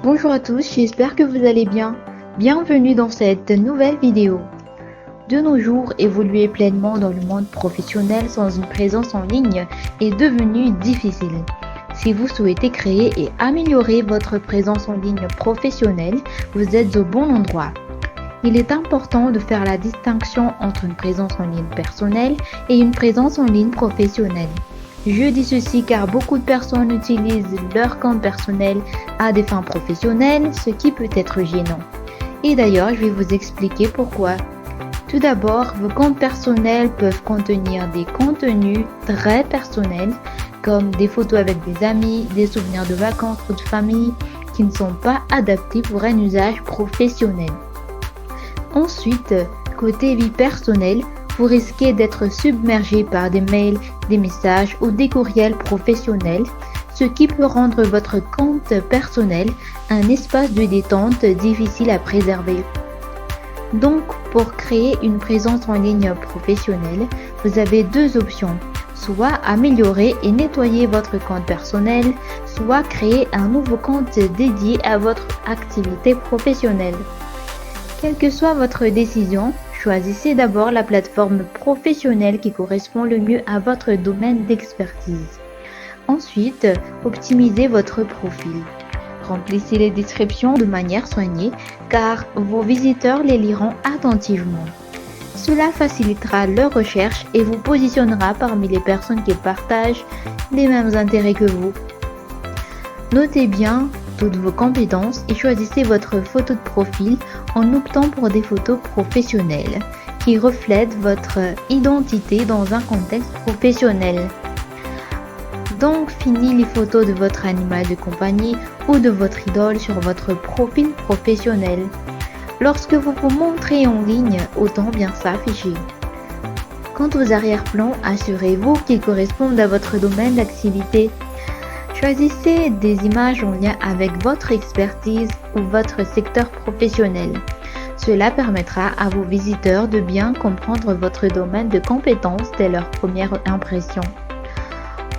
Bonjour à tous, j'espère que vous allez bien. Bienvenue dans cette nouvelle vidéo. De nos jours, évoluer pleinement dans le monde professionnel sans une présence en ligne est devenu difficile. Si vous souhaitez créer et améliorer votre présence en ligne professionnelle, vous êtes au bon endroit. Il est important de faire la distinction entre une présence en ligne personnelle et une présence en ligne professionnelle. Je dis ceci car beaucoup de personnes utilisent leur compte personnel à des fins professionnelles, ce qui peut être gênant. Et d'ailleurs, je vais vous expliquer pourquoi. Tout d'abord, vos comptes personnels peuvent contenir des contenus très personnels, comme des photos avec des amis, des souvenirs de vacances ou de famille, qui ne sont pas adaptés pour un usage professionnel. Ensuite, côté vie personnelle, vous risquez d'être submergé par des mails, des messages ou des courriels professionnels, ce qui peut rendre votre compte personnel un espace de détente difficile à préserver. Donc, pour créer une présence en ligne professionnelle, vous avez deux options, soit améliorer et nettoyer votre compte personnel, soit créer un nouveau compte dédié à votre activité professionnelle. Quelle que soit votre décision, choisissez d'abord la plateforme professionnelle qui correspond le mieux à votre domaine d'expertise. Ensuite, optimisez votre profil. Remplissez les descriptions de manière soignée car vos visiteurs les liront attentivement. Cela facilitera leur recherche et vous positionnera parmi les personnes qui partagent les mêmes intérêts que vous. Notez bien toutes vos compétences et choisissez votre photo de profil en optant pour des photos professionnelles qui reflètent votre identité dans un contexte professionnel. Donc, fini les photos de votre animal de compagnie ou de votre idole sur votre profil professionnel. Lorsque vous vous montrez en ligne, autant bien s'afficher. Quant aux arrière-plans, assurez-vous qu'ils correspondent à votre domaine d'activité. Choisissez des images en lien avec votre expertise ou votre secteur professionnel. Cela permettra à vos visiteurs de bien comprendre votre domaine de compétences dès leur première impression.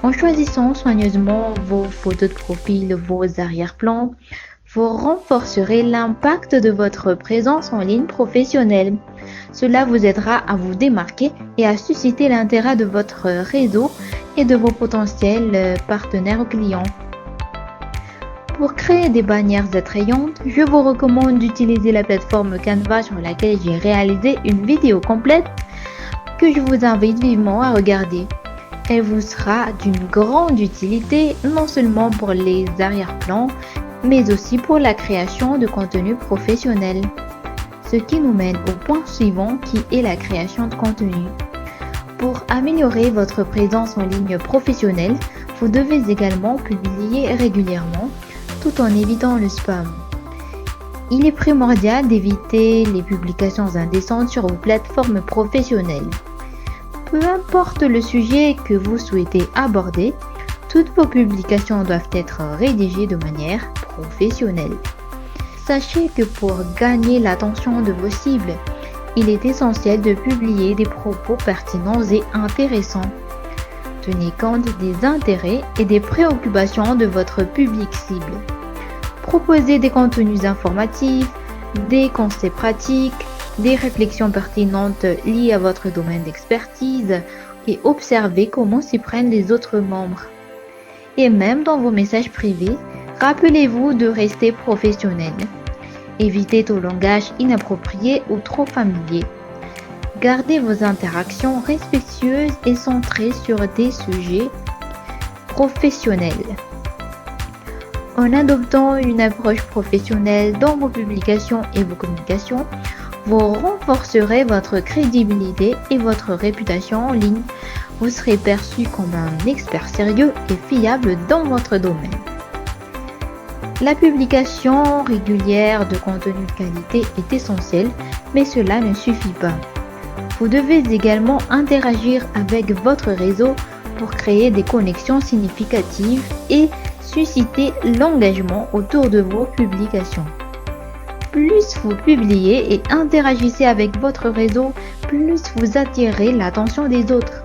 En choisissant soigneusement vos photos de profil, vos arrière-plans, vous renforcerez l'impact de votre présence en ligne professionnelle. Cela vous aidera à vous démarquer et à susciter l'intérêt de votre réseau et de vos potentiels partenaires ou clients. Pour créer des bannières attrayantes, je vous recommande d'utiliser la plateforme Canva sur laquelle j'ai réalisé une vidéo complète que je vous invite vivement à regarder. Elle vous sera d'une grande utilité non seulement pour les arrière-plans, mais aussi pour la création de contenu professionnel. Ce qui nous mène au point suivant qui est la création de contenu. Pour améliorer votre présence en ligne professionnelle, vous devez également publier régulièrement tout en évitant le spam. Il est primordial d'éviter les publications indécentes sur vos plateformes professionnelles. Peu importe le sujet que vous souhaitez aborder, toutes vos publications doivent être rédigées de manière professionnelle. Sachez que pour gagner l'attention de vos cibles, il est essentiel de publier des propos pertinents et intéressants. Tenez compte des intérêts et des préoccupations de votre public cible. Proposez des contenus informatifs, des conseils pratiques, des réflexions pertinentes liées à votre domaine d'expertise et observez comment s'y prennent les autres membres. Et même dans vos messages privés, rappelez-vous de rester professionnel. Évitez tout langage inapproprié ou trop familier. Gardez vos interactions respectueuses et centrées sur des sujets professionnels. En adoptant une approche professionnelle dans vos publications et vos communications, vous renforcerez votre crédibilité et votre réputation en ligne. Vous serez perçu comme un expert sérieux et fiable dans votre domaine. La publication régulière de contenu de qualité est essentielle, mais cela ne suffit pas. Vous devez également interagir avec votre réseau pour créer des connexions significatives et susciter l'engagement autour de vos publications. Plus vous publiez et interagissez avec votre réseau, plus vous attirez l'attention des autres.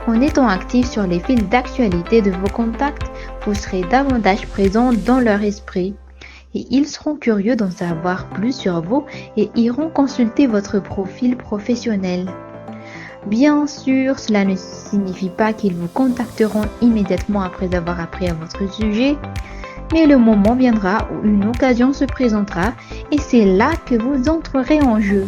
En étant actif sur les fils d'actualité de vos contacts, vous serez davantage présent dans leur esprit. et ils seront curieux d'en savoir plus sur vous et iront consulter votre profil professionnel. Bien sûr, cela ne signifie pas qu'ils vous contacteront immédiatement après avoir appris à votre sujet, mais le moment viendra où une occasion se présentera et c'est là que vous entrerez en jeu.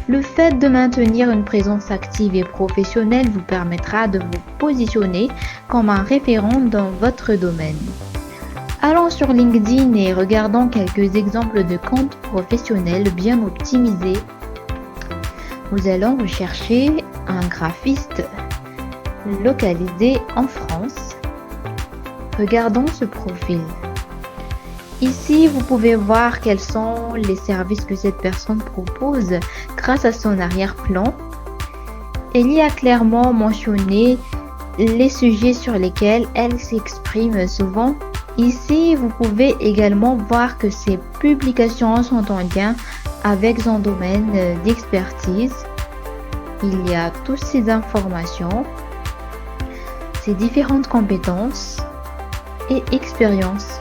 Le fait de maintenir une présence active et professionnelle vous permettra de vous positionner comme un référent dans votre domaine. Allons sur LinkedIn et regardons quelques exemples de comptes professionnels bien optimisés. Nous allons rechercher un graphiste localisé en France. Regardons ce profil. Ici, vous pouvez voir quels sont les services que cette personne propose grâce à son arrière-plan. Il y a clairement mentionné les sujets sur lesquels elle s'exprime souvent. Ici, vous pouvez également voir que ses publications sont en lien avec son domaine d'expertise. Il y a toutes ces informations, ses différentes compétences et expériences.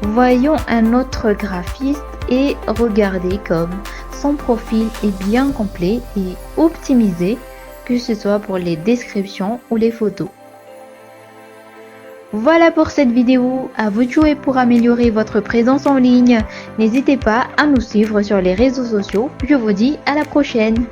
Voyons un autre graphiste et regardez comme son profil est bien complet et optimisé, que ce soit pour les descriptions ou les photos. Voilà pour cette vidéo, à vous de jouer pour améliorer votre présence en ligne. N'hésitez pas à nous suivre sur les réseaux sociaux, je vous dis à la prochaine.